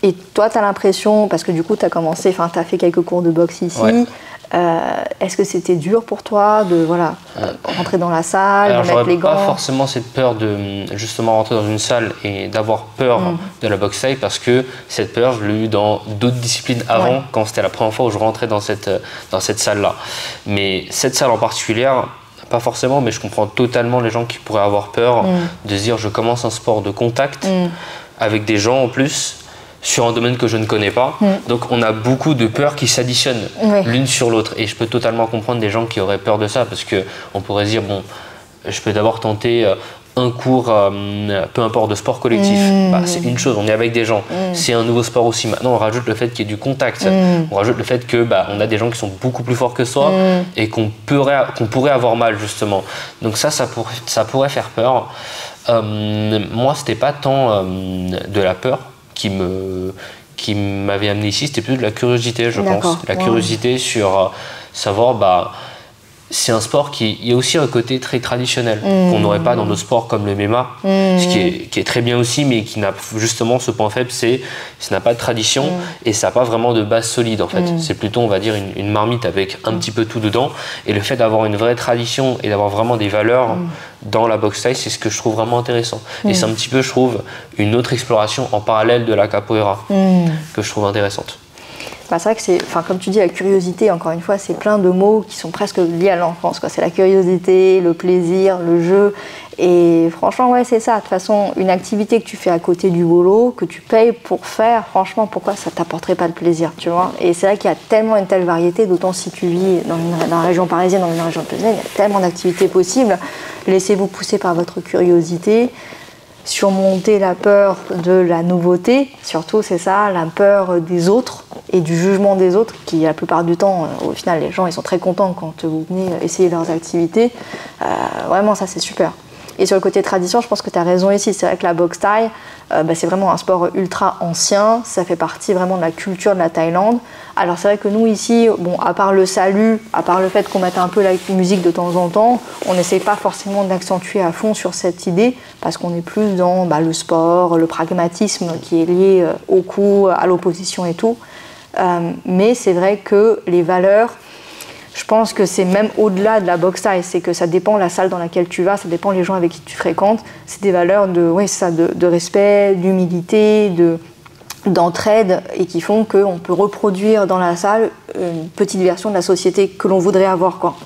Et toi, tu as l'impression, parce que du coup, tu as fait quelques cours de boxe ici, ouais. Est-ce que c'était dur pour toi de rentrer dans la salle, alors, de mettre les gants? Pas forcément cette peur de justement rentrer dans une salle et d'avoir peur de la boxe thaï, parce que cette peur, je l'ai eue dans d'autres disciplines avant, quand c'était la première fois où je rentrais dans cette salle-là. Mais cette salle en particulier, pas forcément, mais je comprends totalement les gens qui pourraient avoir peur de se dire je commence un sport de contact avec des gens en plus, sur un domaine que je ne connais pas. Donc on a beaucoup de peurs qui s'additionnent l'une sur l'autre. Et je peux totalement comprendre des gens qui auraient peur de ça, parce qu'on pourrait se dire, bon, je peux d'abord tenter un cours, peu importe, de sport collectif. C'est une chose, on est avec des gens. C'est un nouveau sport aussi. Maintenant, on rajoute le fait qu'il y ait du contact. On rajoute le fait que on a des gens qui sont beaucoup plus forts que soi et qu'on pourrait avoir mal, justement. Donc ça pourrait faire peur. Moi, c'était pas tant de la peur qui m'avait amené ici, c'était plutôt de la curiosité, je pense. La curiosité sur savoir, c'est un sport il y a aussi un côté très traditionnel qu'on n'aurait pas dans d'autres sports comme le MMA, ce qui est très bien aussi, mais qui n'a justement ce point faible, c'est que ça n'a pas de tradition et ça n'a pas vraiment de base solide en fait. C'est plutôt, on va dire, une marmite avec un petit peu tout dedans, et le fait d'avoir une vraie tradition et d'avoir vraiment des valeurs dans la boxe thaï, c'est ce que je trouve vraiment intéressant. Et c'est un petit peu, je trouve, une autre exploration en parallèle de la capoeira que je trouve intéressante. C'est vrai que comme tu dis, la curiosité, encore une fois, c'est plein de mots qui sont presque liés à l'enfance. C'est la curiosité, le plaisir, le jeu. Et franchement, c'est ça. De toute façon, une activité que tu fais à côté du boulot, que tu payes pour faire, franchement, pourquoi ça ne t'apporterait pas le plaisir, tu vois? Et c'est vrai qu'il y a tellement une telle variété, d'autant si tu vis dans la région parisienne, dans une région parisienne, il y a tellement d'activités possibles. Laissez-vous pousser par votre curiosité. Surmonter la peur de la nouveauté, surtout c'est ça, la peur des autres et du jugement des autres, qui la plupart du temps, au final, les gens ils sont très contents quand vous venez essayer leurs activités. Vraiment, ça c'est super. Et sur le côté tradition, je pense que tu as raison ici. C'est vrai que la boxe thaï, c'est vraiment un sport ultra ancien. Ça fait partie vraiment de la culture de la Thaïlande. Alors c'est vrai que nous ici, à part le salut, à part le fait qu'on mette un peu la musique de temps en temps, on n'essaie pas forcément d'accentuer à fond sur cette idée, parce qu'on est plus dans le sport, le pragmatisme qui est lié au coup, à l'opposition et tout. Mais c'est vrai que les valeurs, je pense que c'est même au-delà de la boxe thaï, c'est que ça dépend de la salle dans laquelle tu vas, ça dépend des gens avec qui tu fréquentes. C'est des valeurs de respect, d'humilité, d'entraide, et qui font qu'on peut reproduire dans la salle une petite version de la société que l'on voudrait avoir, quoi.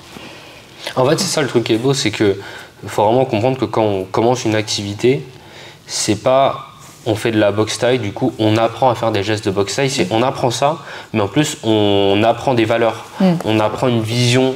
En fait, c'est ça le truc qui est beau, c'est qu'il faut vraiment comprendre que quand on commence une activité, c'est pas on fait de la boxe thaï, du coup on apprend à faire des gestes de boxe thaï, on apprend ça, mais en plus on apprend des valeurs, on apprend une vision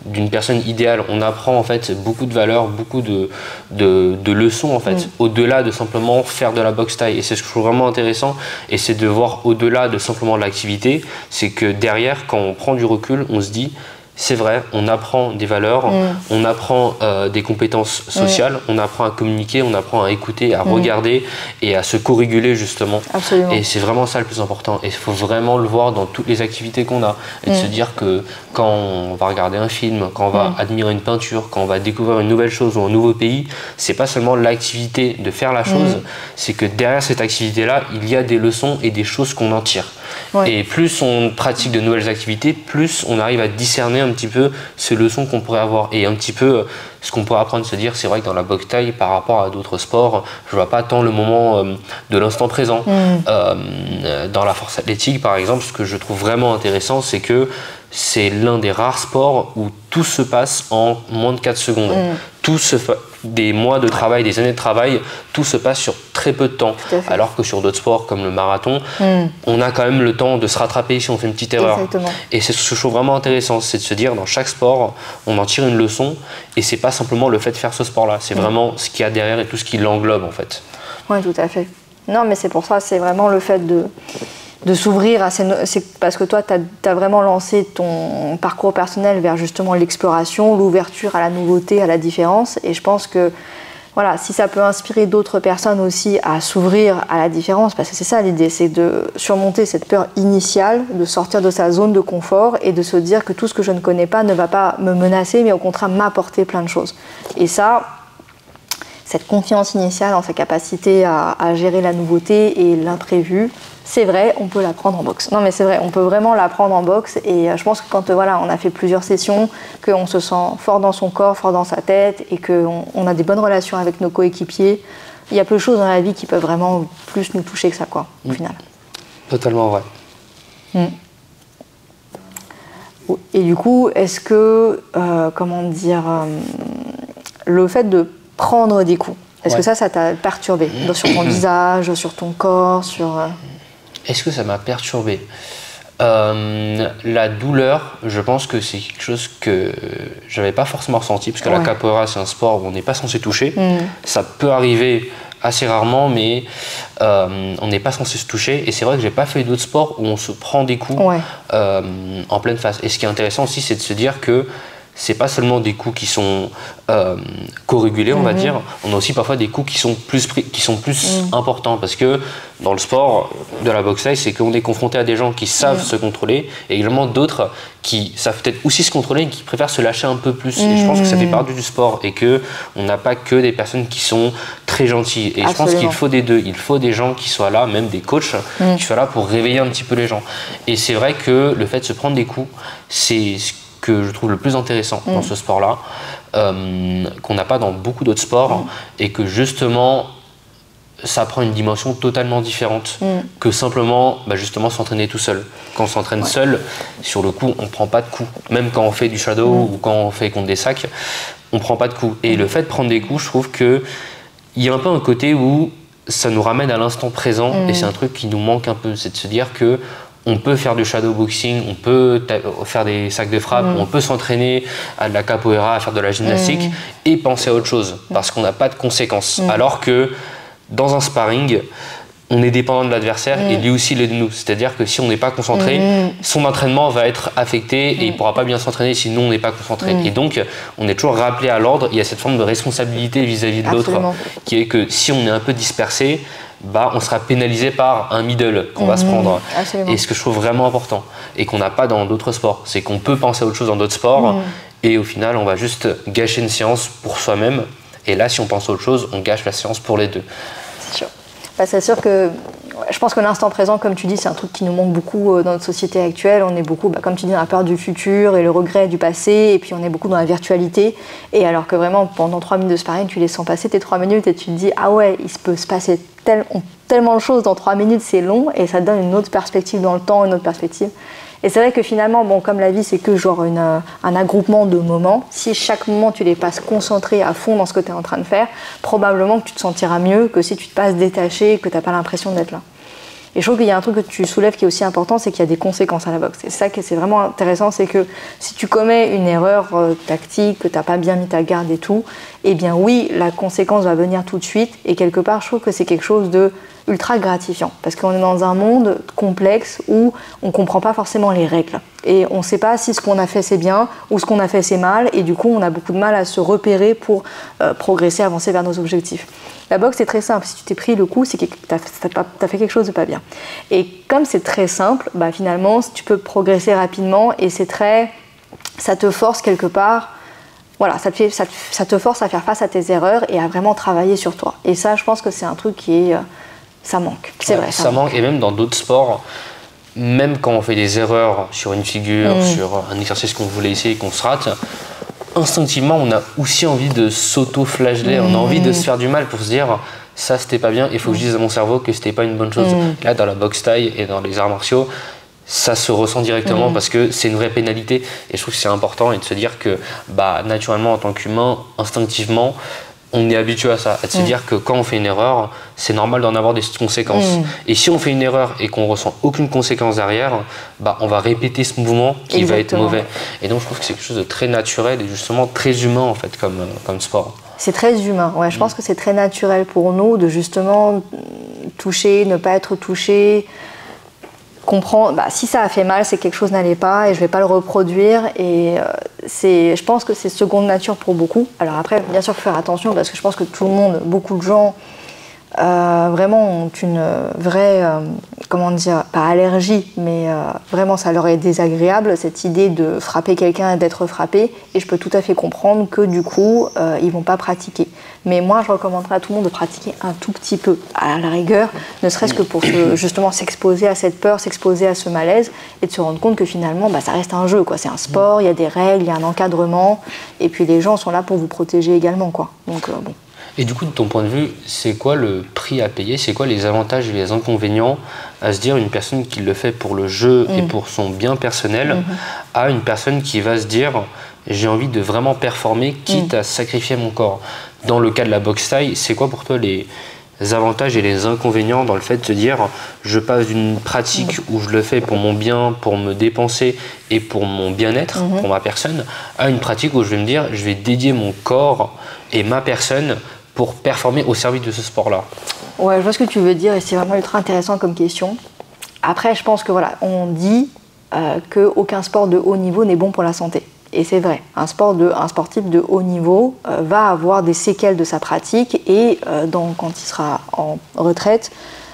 d'une personne idéale, on apprend en fait beaucoup de valeurs, beaucoup de leçons en fait, au-delà de simplement faire de la boxe thaï. Et c'est ce que je trouve vraiment intéressant, et c'est de voir au-delà de simplement l'activité, c'est que derrière, quand on prend du recul, on se dit, c'est vrai, on apprend des valeurs, on apprend des compétences sociales, on apprend à communiquer, on apprend à écouter, à regarder et à se co-réguler justement. Absolument. Et c'est vraiment ça le plus important. Et il faut vraiment le voir dans toutes les activités qu'on a. Et de se dire que quand on va regarder un film, quand on va admirer une peinture, quand on va découvrir une nouvelle chose ou un nouveau pays, c'est pas seulement l'activité de faire la chose, c'est que derrière cette activité-là, il y a des leçons et des choses qu'on en tire. Et plus on pratique de nouvelles activités, plus on arrive à discerner un petit peu ces leçons qu'on pourrait avoir, et un petit peu ce qu'on pourrait apprendre, se dire, c'est vrai que dans la boxe thaï, par rapport à d'autres sports, je vois pas tant le moment de l'instant présent. Dans la force athlétique par exemple, ce que je trouve vraiment intéressant, c'est que c'est l'un des rares sports où tout se passe en moins de 4 secondes. Des mois de travail, des années de travail, tout se passe sur très peu de temps. Alors que sur d'autres sports comme le marathon, on a quand même le temps de se rattraper si on fait une petite erreur. Exactement. Et c'est ce que je trouve vraiment intéressant, c'est de se dire, dans chaque sport, on en tire une leçon, et c'est pas simplement le fait de faire ce sport-là, c'est vraiment ce qu'il y a derrière et tout ce qui l'englobe en fait. Oui, tout à fait. Non, mais c'est pour ça, c'est vraiment le fait de s'ouvrir à c'est parce que toi, tu as vraiment lancé ton parcours personnel vers justement l'exploration, l'ouverture à la nouveauté, à la différence. Et je pense que voilà, si ça peut inspirer d'autres personnes aussi à s'ouvrir à la différence, parce que c'est ça l'idée, c'est de surmonter cette peur initiale, de sortir de sa zone de confort et de se dire que tout ce que je ne connais pas ne va pas me menacer, mais au contraire m'apporter plein de choses. Et ça, cette confiance initiale en sa capacité à gérer la nouveauté et l'imprévu, c'est vrai, on peut l'apprendre en boxe. Non mais c'est vrai, on peut vraiment l'apprendre en boxe et je pense que quand voilà, on a fait plusieurs sessions, qu'on se sent fort dans son corps, fort dans sa tête et qu'on a des bonnes relations avec nos coéquipiers, il y a peu de choses dans la vie qui peuvent vraiment plus nous toucher que ça, quoi, au final. Totalement vrai. Et du coup, est-ce que, le fait de prendre des coups, est-ce que ça t'a perturbé sur ton visage, sur ton corps, sur... Est-ce que ça m'a perturbé? La douleur, je pense que c'est quelque chose que j'avais pas forcément ressenti, parce que la capoeira, c'est un sport où on n'est pas censé toucher. Ça peut arriver assez rarement, mais on n'est pas censé se toucher. Et c'est vrai que j'ai pas fait d'autres sports où on se prend des coups en pleine face. Et ce qui est intéressant aussi, c'est de se dire que c'est pas seulement des coups qui sont co-régulés, on va dire. On a aussi parfois des coups qui sont plus importants, parce que dans le sport de la boxe thaï, c'est qu'on est confronté à des gens qui savent se contrôler et également d'autres qui savent peut-être aussi se contrôler et qui préfèrent se lâcher un peu plus. Et je pense que ça fait partie du sport et que on n'a pas que des personnes qui sont très gentilles. Et je pense qu'il faut des deux. Il faut des gens qui soient là, même des coachs, qui soient là pour réveiller un petit peu les gens. Et c'est vrai que le fait de se prendre des coups, c'est ce que je trouve le plus intéressant dans ce sport-là, qu'on n'a pas dans beaucoup d'autres sports, et que justement, ça prend une dimension totalement différente que simplement justement s'entraîner tout seul. Quand on s'entraîne seul, sur le coup, on ne prend pas de coups. Même quand on fait du shadow ou quand on fait contre des sacs, on ne prend pas de coups. Et le fait de prendre des coups, je trouve qu'il y a un peu un côté où ça nous ramène à l'instant présent, et c'est un truc qui nous manque un peu, c'est de se dire que on peut faire du shadow boxing, on peut faire des sacs de frappe, on peut s'entraîner à de la capoeira, à faire de la gymnastique et penser à autre chose parce qu'on n'a pas de conséquences. Alors que dans un sparring, on est dépendant de l'adversaire et lui aussi l'est de nous. C'est-à-dire que si on n'est pas concentré, son entraînement va être affecté et il ne pourra pas bien s'entraîner si nous on n'est pas concentré. Et donc on est toujours rappelé à l'ordre, il y a cette forme de responsabilité vis-à-vis de l'autre qui est que si on est un peu dispersé, on sera pénalisé par un middle qu'on va se prendre. Et ce que je trouve vraiment important et qu'on n'a pas dans d'autres sports, c'est qu'on peut penser à autre chose dans d'autres sports et au final on va juste gâcher une séance pour soi-même. Et là si on pense à autre chose, on gâche la séance pour les deux. C'est sûr. C'est sûr que je pense que l'instant présent, comme tu dis, c'est un truc qui nous manque beaucoup dans notre société actuelle. On est beaucoup, comme tu dis, dans la peur du futur et le regret du passé, et puis on est beaucoup dans la virtualité. Et alors que vraiment, pendant 3 minutes de sparring, tu les sens passer tes 3 minutes et tu te dis, ah ouais, il peut se passer tellement de choses dans 3 minutes, c'est long, et ça te donne une autre perspective dans le temps, une autre perspective. Et c'est vrai que finalement, comme la vie, c'est que genre un agroupement de moments, si chaque moment tu les passes concentrés à fond dans ce que tu es en train de faire, probablement que tu te sentiras mieux que si tu te passes détaché et que tu n'as pas l'impression d'être là. Et je trouve qu'il y a un truc que tu soulèves qui est aussi important, c'est qu'il y a des conséquences à la boxe. Et c'est ça qui est vraiment intéressant, c'est que si tu commets une erreur tactique, que tu n'as pas bien mis ta garde et tout, eh bien oui, la conséquence va venir tout de suite. Et quelque part, je trouve que c'est quelque chose de ultra gratifiant. Parce qu'on est dans un monde complexe où on ne comprend pas forcément les règles. Et on ne sait pas si ce qu'on a fait c'est bien ou ce qu'on a fait c'est mal. Et du coup, on a beaucoup de mal à se repérer pour progresser, avancer vers nos objectifs. La boxe, c'est très simple. Si tu t'es pris le coup, c'est que tu as fait quelque chose de pas bien. Et comme c'est très simple, finalement, tu peux progresser rapidement et ça te force quelque part. Voilà, ça te force à faire face à tes erreurs et à vraiment travailler sur toi. Et ça, je pense que c'est un truc ça manque. C'est vrai. Ça manque. Et même dans d'autres sports, même quand on fait des erreurs sur une figure, sur un exercice qu'on voulait essayer et qu'on se rate, instinctivement, on a aussi envie de s'auto-flageller, on a envie de se faire du mal pour se dire ça c'était pas bien, il faut que je dise à mon cerveau que c'était pas une bonne chose. Là, dans la boxe thaï et dans les arts martiaux, ça se ressent directement parce que c'est une vraie pénalité. Et je trouve que c'est important et de se dire que naturellement, en tant qu'humain, instinctivement, on est habitué à ça, à se dire que quand on fait une erreur, c'est normal d'en avoir des conséquences. Et si on fait une erreur et qu'on ressent aucune conséquence derrière, on va répéter ce mouvement qui va être mauvais. Et donc je trouve que c'est quelque chose de très naturel et justement très humain en fait comme sport. C'est très humain, je pense que c'est très naturel pour nous de justement toucher, ne pas être touché, comprendre, si ça a fait mal, c'est que quelque chose n'allait pas et je ne vais pas le reproduire. Et je pense que c'est seconde nature pour beaucoup. Alors après, bien sûr, il faut faire attention parce que je pense que beaucoup de gens vraiment ont une vraie comment dire, pas allergie, mais vraiment ça leur est désagréable, cette idée de frapper quelqu'un et d'être frappé. Et je peux tout à fait comprendre que du coup, ils vont pas pratiquer. Mais moi, je recommanderais à tout le monde de pratiquer un tout petit peu, à la rigueur, ne serait-ce que pour justement s'exposer à cette peur, s'exposer à ce malaise et de se rendre compte que finalement, ça reste un jeu, quoi. C'est un sport, il y a des règles, il y a un encadrement, et puis les gens sont là pour vous protéger également, quoi. Donc bon. Et du coup, de ton point de vue, c'est quoi le prix à payer? C'est quoi les avantages et les inconvénients à se dire une personne qui le fait pour le jeu et pour son bien personnel à une personne qui va se dire j'ai envie de vraiment performer quitte à sacrifier mon corps? Dans le cas de la boxe thaï, c'est quoi pour toi les avantages et les inconvénients dans le fait de se dire je passe d'une pratique où je le fais pour mon bien, pour me dépenser et pour mon bien-être, pour ma personne, à une pratique où je vais me dire je vais dédier mon corps et ma personne pour performer au service de ce sport-là? Ouais, je vois ce que tu veux dire et c'est vraiment ultra intéressant comme question. Après, je pense que voilà, on dit qu'aucun sport de haut niveau n'est bon pour la santé. Et c'est vrai, un sportif de haut niveau va avoir des séquelles de sa pratique et quand il sera en retraite,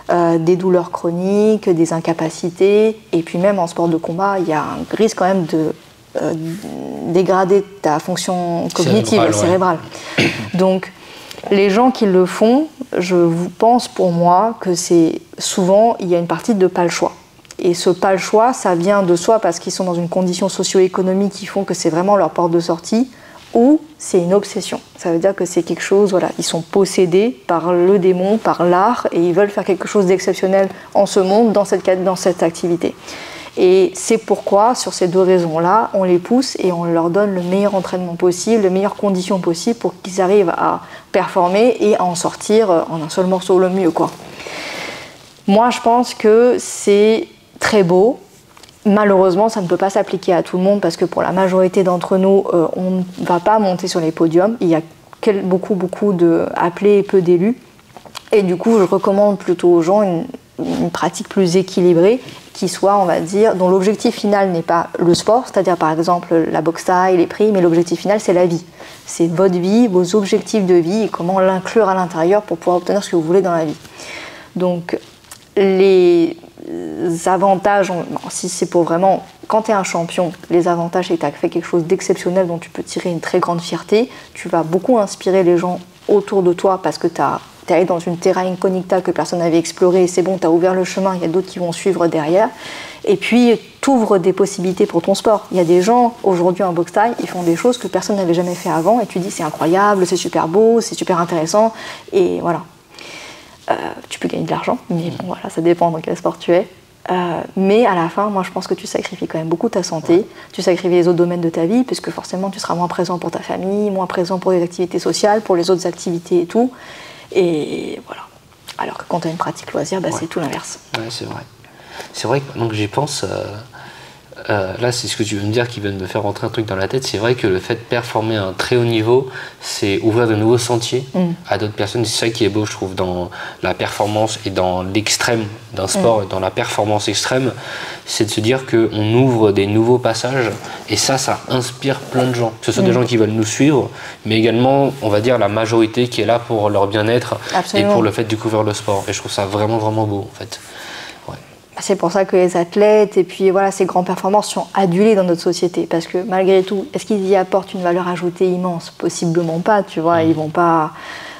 des douleurs chroniques, des incapacités. Et puis même en sport de combat, il y a un risque quand même de dégrader ta fonction cognitive, cérébrale. Donc, les gens qui le font, je pense pour moi que c'est souvent, il y a une partie de pas le choix. Et ce pas le choix, ça vient de soit parce qu'ils sont dans une condition socio-économique qui font que c'est vraiment leur porte de sortie, ou c'est une obsession. Ça veut dire que c'est quelque chose, voilà, ils sont possédés par le démon, par l'art, et ils veulent faire quelque chose d'exceptionnel en ce monde, dans cette activité. Et c'est pourquoi, sur ces deux raisons-là, on les pousse et on leur donne le meilleur entraînement possible, les meilleures conditions possibles pour qu'ils arrivent à performer et à en sortir en un seul morceau le mieux, quoi. Moi, je pense que c'est très beau. Malheureusement, ça ne peut pas s'appliquer à tout le monde parce que pour la majorité d'entre nous, on ne va pas monter sur les podiums. Il y a beaucoup d'appelés et peu d'élus. Et du coup, je recommande plutôt aux gens une pratique plus équilibrée qui soit, on va dire, dont l'objectif final n'est pas le sport, c'est-à-dire par exemple la boxe thaï, les prix, mais l'objectif final c'est la vie. C'est votre vie, vos objectifs de vie et comment l'inclure à l'intérieur pour pouvoir obtenir ce que vous voulez dans la vie. Donc les avantages, si c'est pour vraiment, quand tu es un champion, les avantages c'est que tu as fait quelque chose d'exceptionnel dont tu peux tirer une très grande fierté, tu vas beaucoup inspirer les gens autour de toi parce que tu es allé dans une terra incognita que personne n'avait explorée et c'est bon, tu as ouvert le chemin, il y a d'autres qui vont suivre derrière. Et puis, tu ouvres des possibilités pour ton sport. Il y a des gens, aujourd'hui en boxe thaï, ils font des choses que personne n'avait jamais fait avant et tu dis c'est incroyable, c'est super beau, c'est super intéressant et voilà. Tu peux gagner de l'argent, mais bon, voilà, ça dépend dans quel sport tu es. Mais à la fin, moi je pense que tu sacrifies quand même beaucoup ta santé, tu sacrifies les autres domaines de ta vie, puisque forcément tu seras moins présent pour ta famille, moins présent pour les activités sociales, pour les autres activités et tout. Et voilà. Alors que quand tu as une pratique loisir, c'est tout l'inverse. Ouais, c'est vrai. C'est vrai que maintenant que j'y pense, là c'est ce que tu veux me dire qui vient de me faire rentrer un truc dans la tête. C'est vrai que le fait de performer à un très haut niveau, c'est ouvrir de nouveaux sentiers à d'autres personnes. C'est ça qui est beau, je trouve, dans la performance et dans l'extrême d'un sport, et dans la performance extrême, c'est de se dire qu'on ouvre des nouveaux passages et ça inspire plein de gens. Que ce soit des gens qui veulent nous suivre, mais également, on va dire, la majorité qui est là pour leur bien-être et pour le fait de découvrir le sport. Et je trouve ça vraiment, vraiment beau, en fait. C'est pour ça que les athlètes et puis voilà, ces grandes performances sont adulées dans notre société. Parce que malgré tout, est-ce qu'ils y apportent une valeur ajoutée immense? Possiblement pas, tu vois, ils vont pas...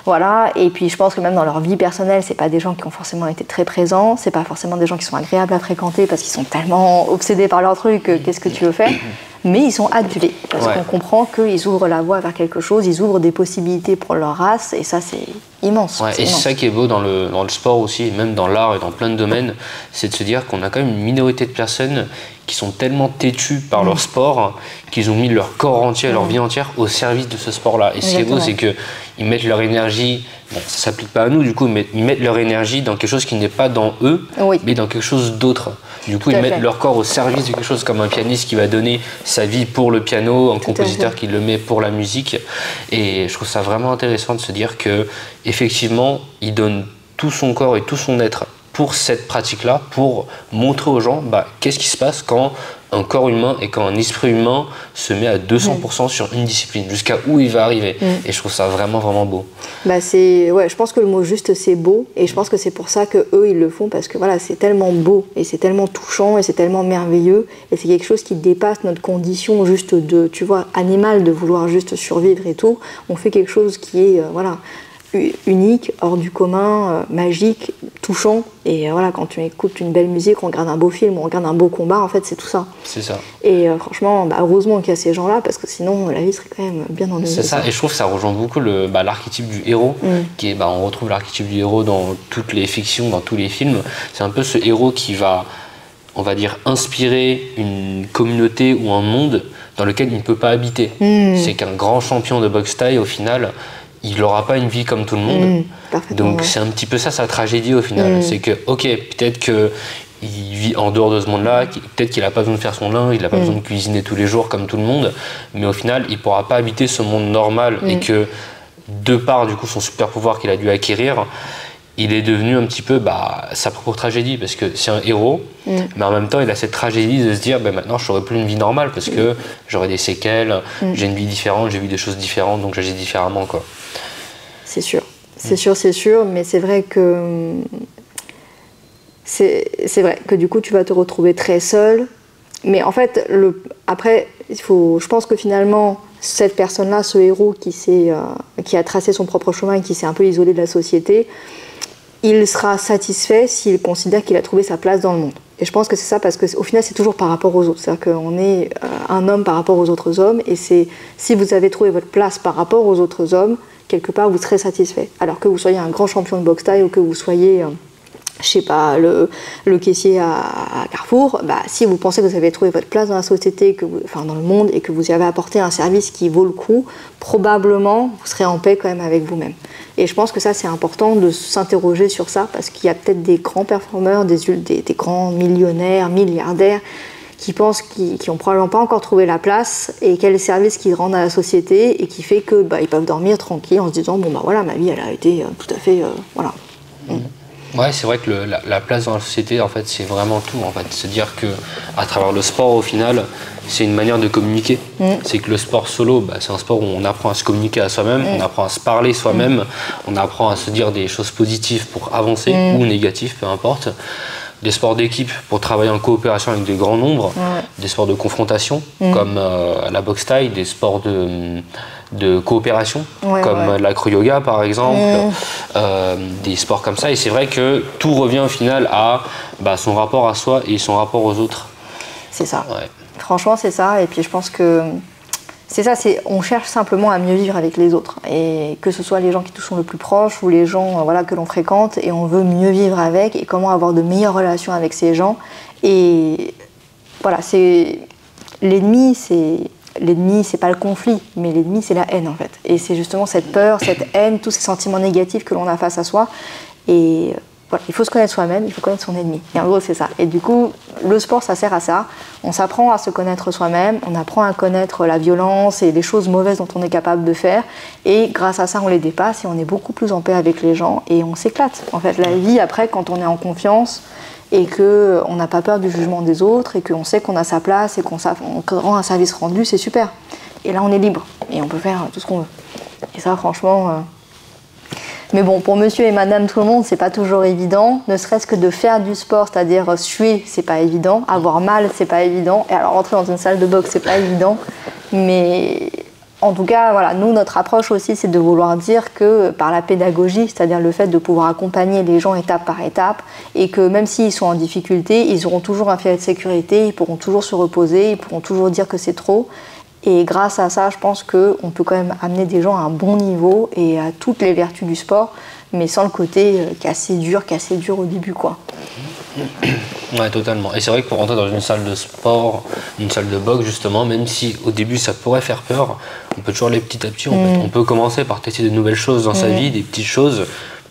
Voilà, et puis je pense que même dans leur vie personnelle, c'est pas des gens qui ont forcément été très présents, c'est pas forcément des gens qui sont agréables à fréquenter parce qu'ils sont tellement obsédés par leur truc, qu'est-ce que tu veux faire? Mais ils sont adulés, parce qu'on comprend qu'ils ouvrent la voie vers quelque chose, ils ouvrent des possibilités pour leur race, et ça c'est immense. Ouais, et c'est ça qui est beau dans le sport aussi, et même dans l'art et dans plein de domaines, c'est de se dire qu'on a quand même une minorité de personnes qui sont tellement têtues par leur sport qu'ils ont mis leur corps entier, leur vie entière au service de ce sport-là. Et ce qui est beau, c'est qu'ils mettent leur énergie, bon, ça ne s'applique pas à nous du coup, mais ils mettent leur énergie dans quelque chose qui n'est pas dans eux, mais dans quelque chose d'autre. Du coup, ils mettent leur corps au service de quelque chose, comme un pianiste qui va donner sa vie pour le piano, un compositeur qui le met pour la musique. Et je trouve ça vraiment intéressant de se dire que effectivement, il donne tout son corps et tout son être pour cette pratique-là, pour montrer aux gens qu'est-ce qui se passe quand un corps humain et quand un esprit humain se met à 200% sur une discipline, jusqu'à où il va arriver. Et je trouve ça vraiment, vraiment beau. Je pense que le mot juste, c'est beau, et je pense que c'est pour ça qu'eux, ils le font, parce que voilà, c'est tellement beau, et c'est tellement touchant, et c'est tellement merveilleux, et c'est quelque chose qui dépasse notre condition juste de, tu vois, animale, de vouloir juste survivre et tout. On fait quelque chose qui est, unique, hors du commun, magique, touchant. Et quand tu écoutes une belle musique, on regarde un beau film, on regarde un beau combat, en fait, c'est tout ça. C'est ça. Et franchement, heureusement qu'il y a ces gens-là, parce que sinon, la vie serait quand même bien ennuyée. C'est ça, et je trouve que ça rejoint beaucoup l'archétype du héros, qui est, on retrouve l'archétype du héros dans toutes les fictions, dans tous les films. C'est un peu ce héros qui va, on va dire, inspirer une communauté ou un monde dans lequel il ne peut pas habiter. C'est qu'un grand champion de boxe thaï, au final, il n'aura pas une vie comme tout le monde. Donc c'est un petit peu ça sa tragédie au final. C'est que, ok, peut-être qu'il vit en dehors de ce monde-là, peut-être qu'il n'a pas besoin de faire son linge, il n'a pas besoin de cuisiner tous les jours comme tout le monde, mais au final, il ne pourra pas habiter ce monde normal et que, de par du coup son super pouvoir qu'il a dû acquérir, il est devenu un petit peu sa propre tragédie, parce que c'est un héros, mais en même temps il a cette tragédie de se dire maintenant je n'aurai plus une vie normale parce que j'aurai des séquelles, j'ai une vie différente, j'ai vu des choses différentes, donc j'agis différemment, quoi. C'est sûr, c'est sûr, mais c'est vrai que du coup tu vas te retrouver très seul, mais en fait après je pense que finalement cette personne-là, ce héros qui a tracé son propre chemin et qui s'est un peu isolé de la société, il sera satisfait s'il considère qu'il a trouvé sa place dans le monde. Et je pense que c'est ça, parce qu'au final, c'est toujours par rapport aux autres. C'est-à-dire qu'on est un homme par rapport aux autres hommes, et si vous avez trouvé votre place par rapport aux autres hommes, quelque part, vous serez satisfait. Alors que vous soyez un grand champion de boxe thaï, ou que vous soyez, je sais pas, le caissier à Carrefour, si vous pensez que vous avez trouvé votre place dans la société, dans le monde, et que vous y avez apporté un service qui vaut le coup, probablement, vous serez en paix quand même avec vous-même. Et je pense que ça, c'est important de s'interroger sur ça, parce qu'il y a peut-être des grands performeurs, des grands millionnaires, milliardaires, qui pensent qu'ils n'ont probablement pas encore trouvé la place, et quel service qu'ils rendent à la société, et qui fait que ils peuvent dormir tranquille en se disant voilà, ma vie, elle a été tout à fait voilà. Ouais, c'est vrai que la place dans la société, en fait, c'est vraiment tout. En fait, se dire que à travers le sport, au final, c'est une manière de communiquer. C'est que le sport solo, c'est un sport où on apprend à se communiquer à soi-même, on apprend à se parler soi-même, on apprend à se dire des choses positives pour avancer ou négatives, peu importe. Des sports d'équipe pour travailler en coopération avec de grands nombres, des sports de confrontation comme la boxe thaï, des sports de coopération comme l'acro-yoga par exemple, des sports comme ça. Et c'est vrai que tout revient au final à son rapport à soi et son rapport aux autres. C'est ça. Franchement, c'est ça. Et puis je pense que c'est ça, on cherche simplement à mieux vivre avec les autres. Et que ce soit les gens qui nous sont le plus proches ou les gens que l'on fréquente, et on veut mieux vivre avec, et comment avoir de meilleures relations avec ces gens. Et voilà, l'ennemi, c'est pas le conflit, mais l'ennemi, c'est la haine en fait. Et c'est justement cette peur, cette haine, tous ces sentiments négatifs que l'on a face à soi. Et voilà, il faut se connaître soi-même, il faut connaître son ennemi. Et en gros, c'est ça. Et du coup, le sport, ça sert à ça. On s'apprend à se connaître soi-même, on apprend à connaître la violence et les choses mauvaises dont on est capable de faire. Et grâce à ça, on les dépasse et on est beaucoup plus en paix avec les gens et on s'éclate. En fait, la vie, après, quand on est en confiance et qu'on n'a pas peur du jugement des autres et qu'on sait qu'on a sa place et qu'on rend un service rendu, c'est super. Et là, on est libre et on peut faire tout ce qu'on veut. Et ça, franchement... Mais bon, pour monsieur et madame tout le monde, c'est pas toujours évident. Ne serait-ce que de faire du sport, c'est-à-dire suer, c'est pas évident. Avoir mal, c'est pas évident. Et alors rentrer dans une salle de boxe, c'est pas évident. Mais en tout cas, voilà, nous, notre approche aussi, c'est de vouloir dire que par la pédagogie, c'est-à-dire le fait de pouvoir accompagner les gens étape par étape, et que même s'ils sont en difficulté, ils auront toujours un filet de sécurité, ils pourront toujours se reposer, ils pourront toujours dire que c'est trop. Et grâce à ça, je pense qu'on peut quand même amener des gens à un bon niveau et à toutes les vertus du sport, mais sans le côté cassé dur au début, quoi. Ouais, totalement. Et c'est vrai que pour rentrer dans une salle de sport, une salle de boxe, justement, même si au début ça pourrait faire peur, on peut toujours aller petit à petit. On peut commencer par tester de nouvelles choses dans sa vie, des petites choses,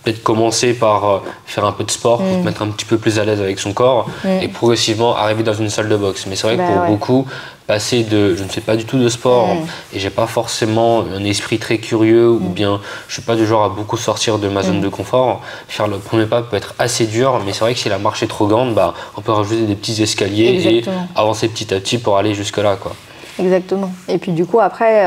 peut-être commencer par faire un peu de sport pour te mettre un petit peu plus à l'aise avec son corps et progressivement arriver dans une salle de boxe. Mais c'est vrai que pour beaucoup, passer de je ne fais pas du tout de sport et j'ai pas forcément un esprit très curieux ou bien je suis pas du genre à beaucoup sortir de ma zone de confort, faire le premier pas peut être assez dur, mais c'est vrai que si la marche est trop grande, bah, on peut rajouter des petits escaliers et avancer petit à petit pour aller jusque là, quoi. Exactement. Et puis du coup après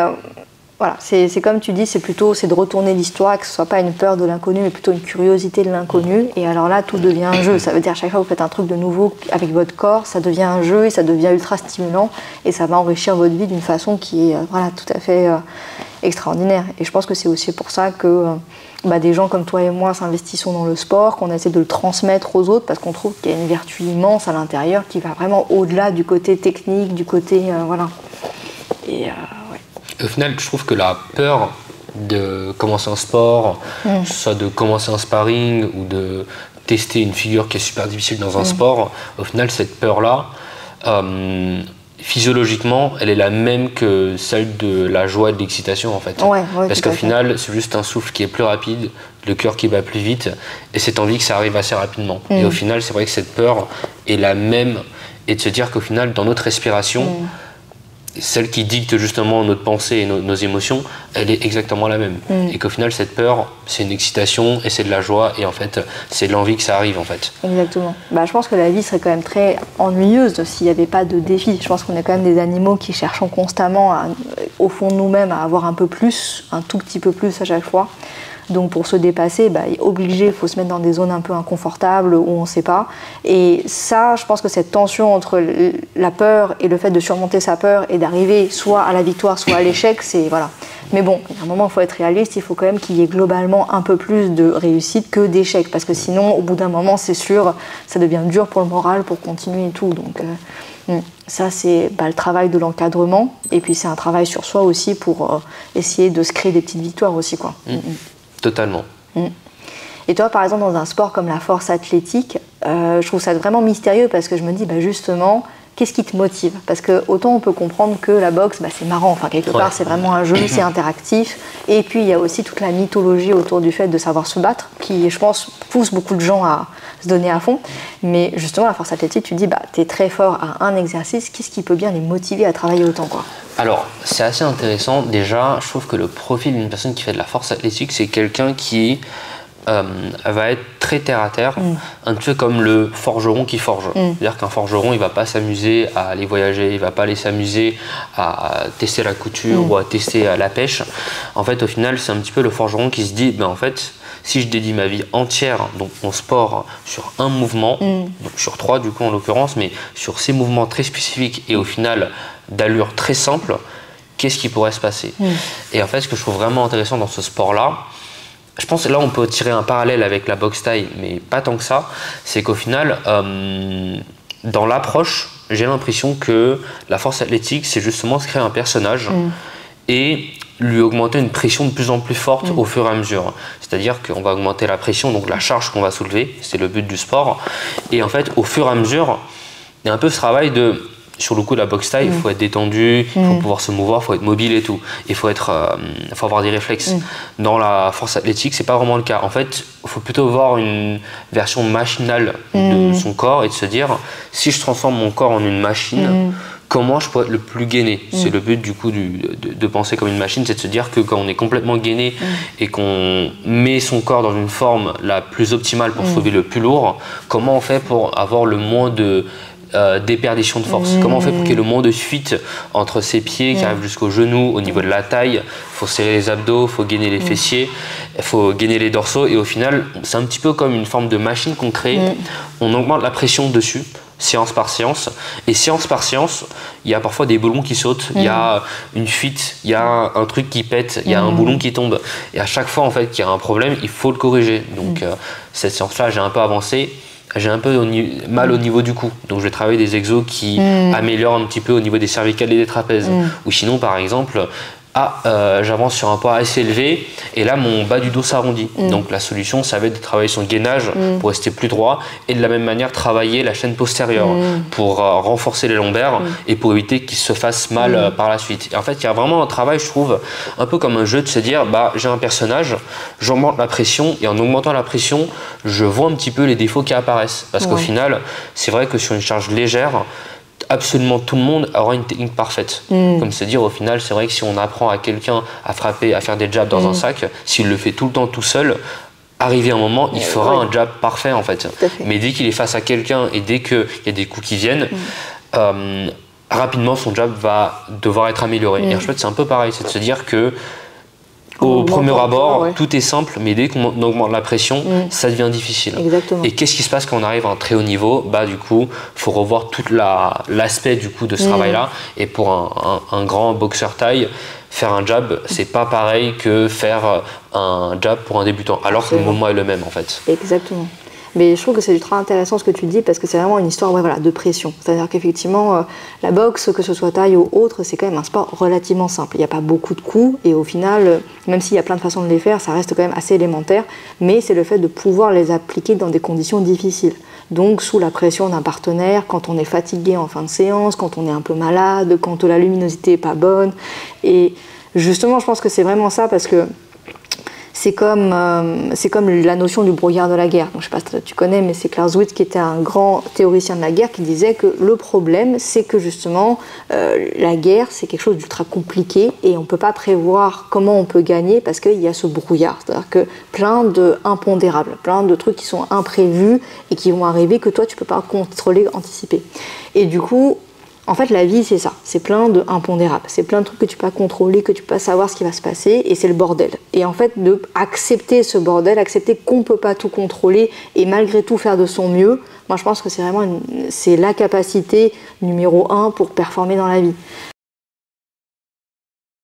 voilà, c'est comme tu dis, c'est de retourner l'histoire, que ce ne soit pas une peur de l'inconnu, mais plutôt une curiosité de l'inconnu. Et alors là, tout devient un jeu. Ça veut dire à chaque fois que vous faites un truc de nouveau avec votre corps, ça devient un jeu et ça devient ultra stimulant. Et ça va enrichir votre vie d'une façon qui est tout à fait extraordinaire. Et je pense que c'est aussi pour ça que des gens comme toi et moi s'investissons dans le sport, qu'on essaie de le transmettre aux autres, parce qu'on trouve qu'il y a une vertu immense à l'intérieur qui va vraiment au-delà du côté technique, du côté... Et au final, je trouve que la peur de commencer un sport, soit de commencer un sparring ou de tester une figure qui est super difficile dans un sport, au final, cette peur-là, physiologiquement, elle est la même que celle de la joie et de l'excitation, en fait. Parce qu'au final, c'est juste un souffle qui est plus rapide, le cœur qui bat plus vite, et cette envie que ça arrive assez rapidement. Et au final, c'est vrai que cette peur est la même, et de se dire qu'au final, dans notre respiration, celle qui dicte justement notre pensée et nos émotions, elle est exactement la même. Et qu'au final, cette peur, c'est une excitation et c'est de la joie et en fait, c'est l'envie que ça arrive en fait. Exactement. Je pense que la vie serait quand même très ennuyeuse s'il n'y avait pas de défis. Je pense qu'on est quand même des animaux qui cherchent constamment, au fond de nous-mêmes, à avoir un peu plus, un tout petit peu plus à chaque fois. Donc pour se dépasser, obligé, il faut se mettre dans des zones un peu inconfortables où on ne sait pas. Et ça, je pense que cette tension entre la peur et le fait de surmonter sa peur et d'arriver soit à la victoire, soit à l'échec, c'est voilà. Mais bon, à un moment, il faut être réaliste, il faut quand même qu'il y ait globalement un peu plus de réussite que d'échec. Parce que sinon, au bout d'un moment, c'est sûr, ça devient dur pour le moral, pour continuer et tout. Donc ça, c'est le travail de l'encadrement. Et puis c'est un travail sur soi aussi pour essayer de se créer des petites victoires aussi, quoi. Totalement. Et toi, par exemple, dans un sport comme la force athlétique, je trouve ça vraiment mystérieux parce que je me dis, justement, qu'est-ce qui te motive? Parce que autant on peut comprendre que la boxe, c'est marrant, enfin quelque part, c'est vraiment un jeu, c'est interactif. Et puis il y a aussi toute la mythologie autour du fait de savoir se battre, qui, je pense, pousse beaucoup de gens à se donner à fond. Mais justement, la force athlétique, tu dis, tu es très fort à un exercice, qu'est-ce qui peut bien les motiver à travailler autant, quoi? Alors, c'est assez intéressant. Déjà, je trouve que le profil d'une personne qui fait de la force athlétique, c'est quelqu'un qui va être très terre à terre, un peu comme le forgeron qui forge. C'est-à-dire qu'un forgeron, il va pas s'amuser à aller voyager, il va pas aller s'amuser à tester la couture ou à tester la pêche. En fait, au final, c'est un petit peu le forgeron qui se dit, en fait, si je dédie ma vie entière, donc mon sport, sur un mouvement, donc sur 3 du coup en l'occurrence, mais sur ces mouvements très spécifiques et au final d'allure très simple, qu'est-ce qui pourrait se passer? Et en fait, ce que je trouve vraiment intéressant dans ce sport-là, je pense que là on peut tirer un parallèle avec la boxe thaï, mais pas tant que ça, c'est qu'au final, dans l'approche, j'ai l'impression que la force athlétique, c'est justement se créer un personnage et lui augmenter une pression de plus en plus forte au fur et à mesure. C'est-à-dire qu'on va augmenter la pression, donc la charge qu'on va soulever, c'est le but du sport. Et en fait, au fur et à mesure, il y a un peu ce travail de... Sur le coup de la boxe thaï, il faut être détendu, il faut pouvoir se mouvoir, il faut être mobile et tout. Il faut avoir des réflexes. Dans la force athlétique, c'est pas vraiment le cas. En fait, il faut plutôt voir une version machinale de son corps et de se dire, si je transforme mon corps en une machine, comment je peux être le plus gainé? C'est le but du coup de penser comme une machine, c'est de se dire que quand on est complètement gainé et qu'on met son corps dans une forme la plus optimale pour soulever le plus lourd, comment on fait pour avoir le moins de déperdition de force? Comment on fait pour qu'il y ait le moins de fuite entre ses pieds qui arrivent jusqu'au genou, au niveau de la taille? Il faut serrer les abdos, il faut gainer les fessiers, il faut gainer les dorsaux et au final, c'est un petit peu comme une forme de machine qu'on crée. On augmente la pression dessus, séance par séance. Et séance par séance, il y a parfois des boulons qui sautent, il y a une fuite, il y a un truc qui pète, il y a un boulon qui tombe. Et à chaque fois en fait, qu'il y a un problème, il faut le corriger. Donc cette séance-là, j'ai un peu avancé. J'ai un peu mal au niveau du cou, donc je vais travailler des exos qui améliorent un petit peu au niveau des cervicales et des trapèzes. Ou sinon, par exemple, j'avance sur un poids assez élevé et là mon bas du dos s'arrondit. Donc la solution, ça va être de travailler son gainage pour rester plus droit et de la même manière travailler la chaîne postérieure pour renforcer les lombaires et pour éviter qu'ils se fassent mal par la suite. Et en fait, il y a vraiment un travail, je trouve, un peu comme un jeu de se dire, j'ai un personnage, j'augmente la pression et en augmentant la pression, je vois un petit peu les défauts qui apparaissent. Parce qu'au final, c'est vrai que sur une charge légère, absolument tout le monde aura une technique parfaite. Comme se dire, au final, c'est vrai que si on apprend à quelqu'un à frapper, à faire des jabs dans un sac, s'il le fait tout le temps tout seul, arrivé un moment, il fera un jab parfait en fait. Mais dès qu'il est face à quelqu'un et dès qu'il y a des coups qui viennent, rapidement son jab va devoir être amélioré. Et en fait, c'est un peu pareil, c'est de se dire que au premier abord, tout est simple, mais dès qu'on augmente la pression, ça devient difficile. Exactement. Et qu'est-ce qui se passe quand on arrive à un très haut niveau? Du coup, il faut revoir tout l'aspect du coup de ce travail-là. Et pour un grand boxeur taille, faire un jab, c'est pas pareil que faire un jab pour un débutant, alors que le mouvement est le même en fait. Exactement. Mais je trouve que c'est ultra intéressant ce que tu dis parce que c'est vraiment une histoire de pression. C'est-à-dire qu'effectivement, la boxe, que ce soit taille ou autre, c'est quand même un sport relativement simple. Il n'y a pas beaucoup de coups et au final, même s'il y a plein de façons de les faire, ça reste quand même assez élémentaire. Mais c'est le fait de pouvoir les appliquer dans des conditions difficiles. Donc sous la pression d'un partenaire, quand on est fatigué en fin de séance, quand on est un peu malade, quand la luminosité n'est pas bonne. Et justement, je pense que c'est vraiment ça parce que c'est comme la notion du brouillard de la guerre. Donc, je ne sais pas si tu connais, mais c'est Clausewitz qui était un grand théoricien de la guerre qui disait que le problème, c'est que justement, la guerre, c'est quelque chose d'ultra compliqué et on ne peut pas prévoir comment on peut gagner parce qu'il y a ce brouillard. C'est-à-dire que plein d'impondérables, plein de trucs qui sont imprévus et qui vont arriver que toi, tu ne peux pas contrôler, anticiper. Et du coup, en fait, la vie, c'est ça. C'est plein d'impondérables. C'est plein de trucs que tu peux pas contrôler, que tu peux pas savoir ce qui va se passer. Et c'est le bordel. Et en fait, accepter ce bordel, accepter qu'on peut pas tout contrôler et malgré tout faire de son mieux, moi, je pense que c'est vraiment c'est la capacité numéro 1 pour performer dans la vie.